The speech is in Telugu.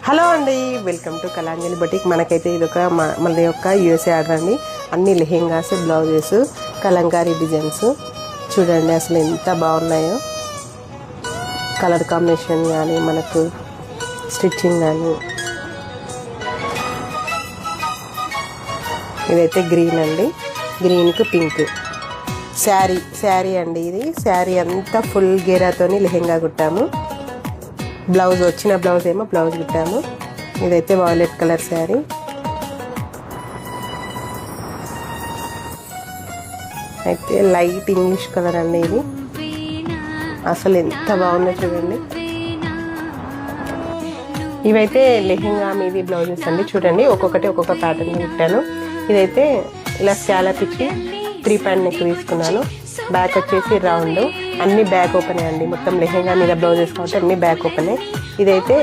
హలో అండి, వెల్కమ్ టు కళాంజలి బొటిక్. మనకైతే ఇది ఒక మళ్ళీ యొక్క యూఎస్ఏ ఆర్డర్ అండి. అన్ని లెహెంగాస్, బ్లౌజెస్, కలంకారీ డిజైన్స్ చూడండి అసలు ఎంత బాగున్నాయో. కలర్ కాంబినేషన్ కానీ మనకు స్టిచ్చింగ్ కానీ. ఇదైతే గ్రీన్ అండి, గ్రీన్కి పింక్ శారీ అండి. ఇది శారీ అంతా ఫుల్ గేరాతోని లెహెంగా కుట్టాము. బ్లౌజ్ వచ్చిన బ్లౌజ్ ఏమో బ్లౌజ్ కుట్టాము. ఇదైతే వాయిలెట్ కలర్ శారీ. అయితే లైట్ ఇంగ్లీష్ కలర్ అండి. ఇది అసలు ఎంత బాగుందో చూడండి. ఇవైతే లెహెంగా మీది బ్లౌజెస్ అండి. చూడండి ఒక్కొక్కటి ఒక్కొక్క ప్యాటర్న్ కుట్టాను. ఇదైతే ఇలా స్కాలప్ ఇచ్చి 3 పాయింట్ నెక్ తీసుకున్నాను. బ్యాక్ వచ్చేసి రౌండ్, అన్ని బ్యాక్ ఓపెనే అండి. మొత్తం లెహెంగా మీద బ్లౌజెస్ కాబట్టి అన్ని బ్యాక్ ఓపెనే. ఇదైతే